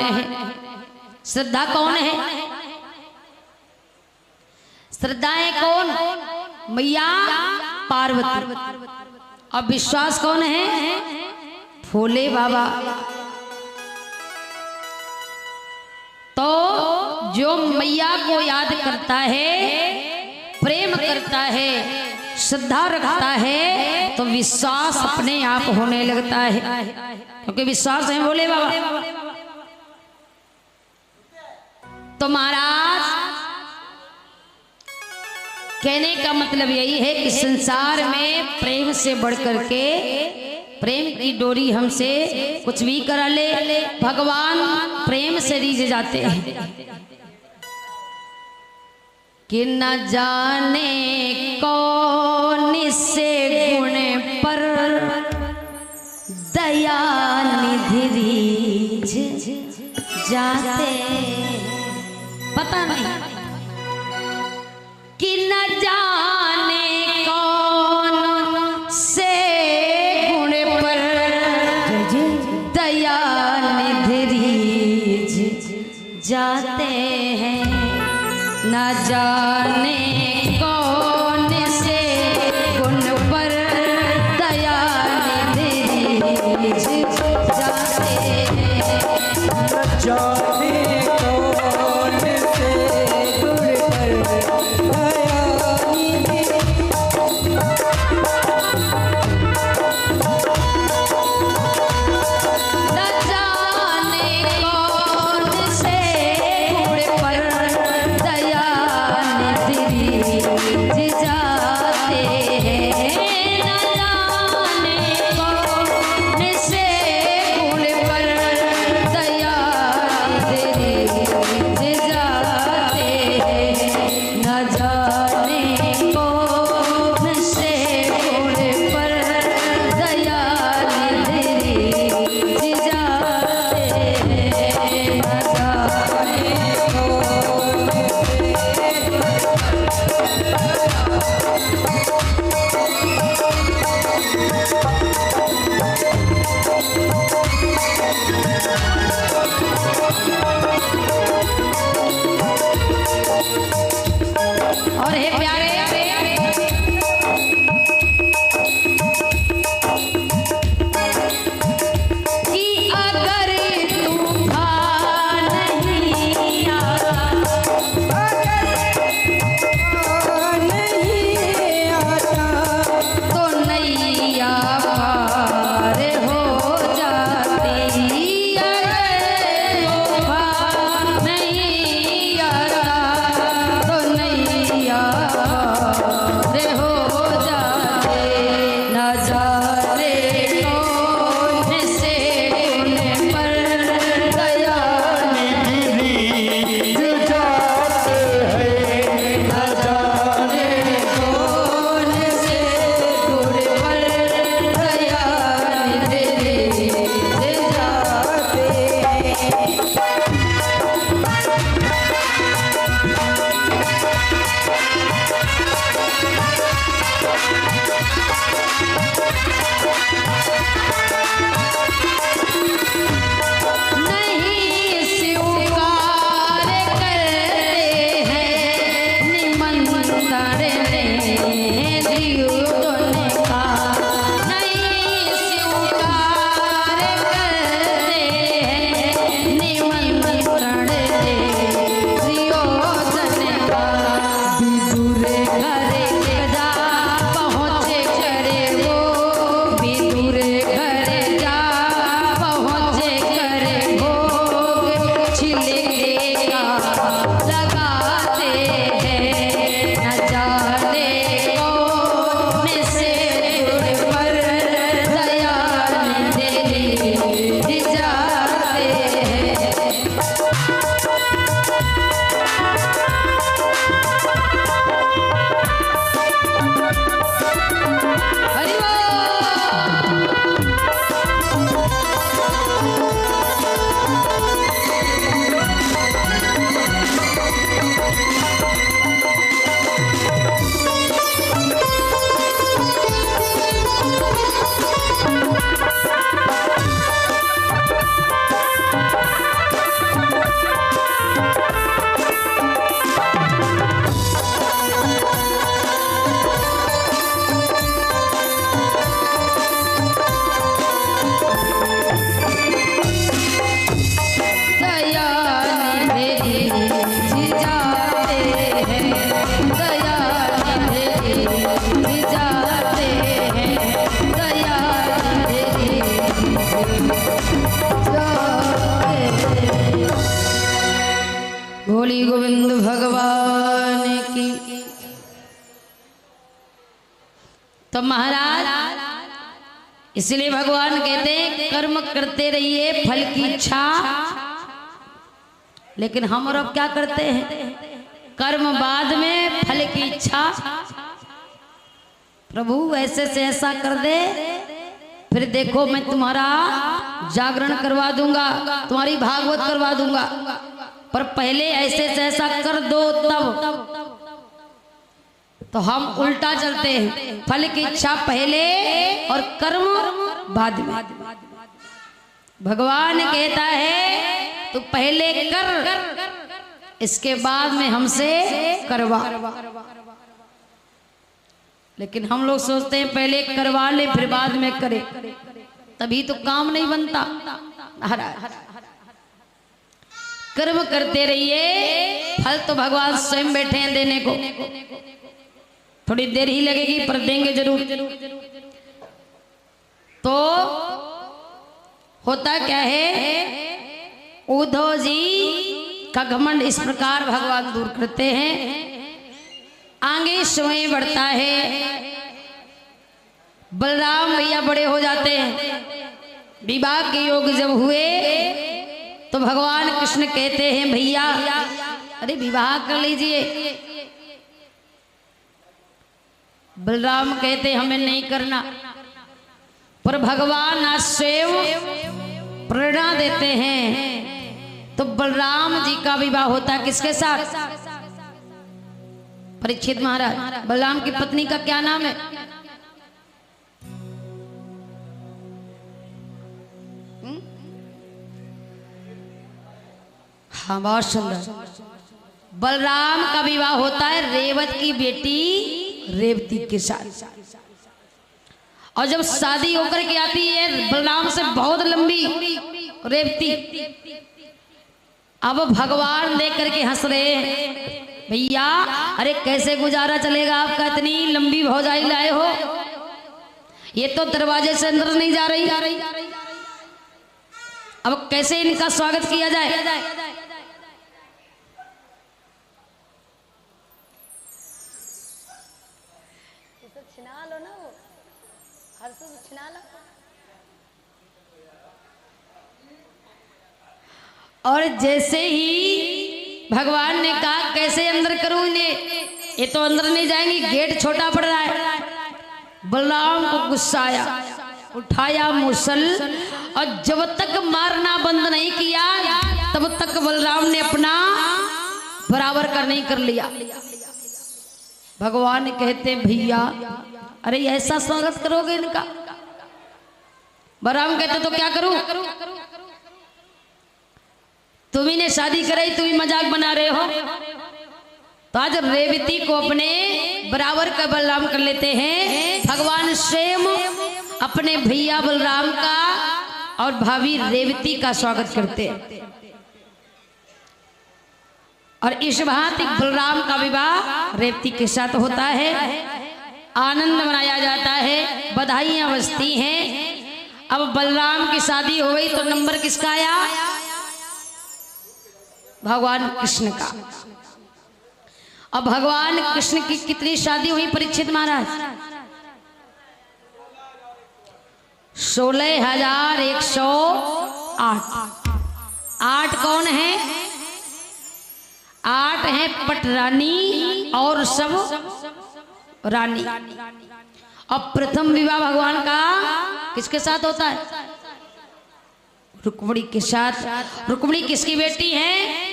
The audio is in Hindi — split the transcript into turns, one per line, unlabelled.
हैं। श्रद्धा कौन है? श्रद्धाएं कौन? मैया पार्वती। और विश्वास कौन है? भोले बाबा। तो जो मैया को याद करता है, प्रेम करता है, श्रद्धा रखता है, तो विश्वास अपने आप होने लगता है, क्योंकि विश्वास है भोले बाबा। तो महाराज कहने का मतलब यही है कि संसार में प्रेम से बढ़कर के, प्रेम की डोरी हमसे कुछ भी करा ले, भगवान प्रेम से रीझ जाते हैं कि न जाने कौन से गुण पर दया निधि रीझ जाते, पता नहीं कि न जाने कौन से गुण पर दया निधि रीझ जाते हैं, न जाने कौन से गुण पर दया निधि रीझ जाते हैं, न जाने बोली गोविंद भगवान की। तो महाराज इसलिए भगवान कहते हैं कर्म करते रहिए फल की इच्छा, लेकिन हम और अब क्या करते हैं, कर्म बाद में फल की इच्छा। प्रभु ऐसे से ऐसा कर दे, फिर देखो मैं तुम्हारा जागरण करवा दूंगा, तुम्हारी भागवत करवा दूंगा, पर पहले ऐसे से ऐसा कर दो तब। तो हम उल्टा चलते हैं, फल की इच्छा पहले और कर्म बाद में। भगवान कहता है तू पहले कर, इसके बाद में हमसे करवा। लेकिन हम लोग सोचते हैं पहले करवा ले फिर बाद में करे, तभी तो काम नहीं बनता। कर्म करते रहिए, फल तो भगवान स्वयं बैठे हैं देने को। थोड़ी देर ही लगेगी पर देंगे जरूर। तो होता क्या है, उद्धव जी का घमंड इस प्रकार भगवान दूर करते हैं। आगे समय बढ़ता है, बलराम भैया बड़े हो जाते हैं। विवाह के योग जब हुए तो भगवान कृष्ण कहते हैं भैया अरे विवाह कर लीजिए। बलराम कहते हमें नहीं करना, पर भगवान स्वयं प्रेरणा देते हैं। तो बलराम जी का विवाह होता किसके साथ, परीक्षित महाराज। बलराम की पत्नी का क्या नाम है, हाँ बहुत सुंदर। बलराम का विवाह होता है रेवत की बेटी रेवती के साथ। और जब शादी होकर के आती है बलराम से बहुत लंबी रेवती, अब भगवान देख करके हंस रहे हैं भैया अरे कैसे गुजारा चलेगा आपका, इतनी लंबी भौजाई लाए हो, ये तो दरवाजे से अंदर नहीं जा रही, अब कैसे इनका स्वागत किया जाए। छिना लो ना, वो हर से छिना लो। और जैसे ही भगवान ने कहा कैसे अंदर करूं इन्हें, ये तो अंदर नहीं जाएंगी, गेट छोटा पड़ रहा है। बलराम को गुस्सा आया, उठाया मूसल और जब तक मारना बंद नहीं किया तब तक बलराम ने अपना बराबर कर नहीं कर लिया। भगवान कहते भैया अरे ऐसा स्वागत करोगे इनका। बलराम कहते तो क्या करूं, तुम्ही ने शादी कराई, तुम्ही मजाक बना रहे हो। तो आज रेवती को अपने बराबर का बलराम कर लेते हैं। भगवान स्वयं अपने भैया बलराम का और भाभी रेवती का स्वागत करते हैं। और इस भांति बलराम का विवाह रेवती के साथ होता है, आनंद मनाया जाता है, बधाइयां बजती हैं। अब बलराम की शादी हो गई तो नंबर किसका आया, भगवान कृष्ण का। अब भगवान कृष्ण की कितनी शादी हुई परीक्षित महाराज, 16,108। 8 कौन है, 8 है पटरानी और सब रानी। अब प्रथम विवाह भगवान का किसके साथ होता है, रुक्मिणी के साथ। रुक्मिणी किसकी बेटी है,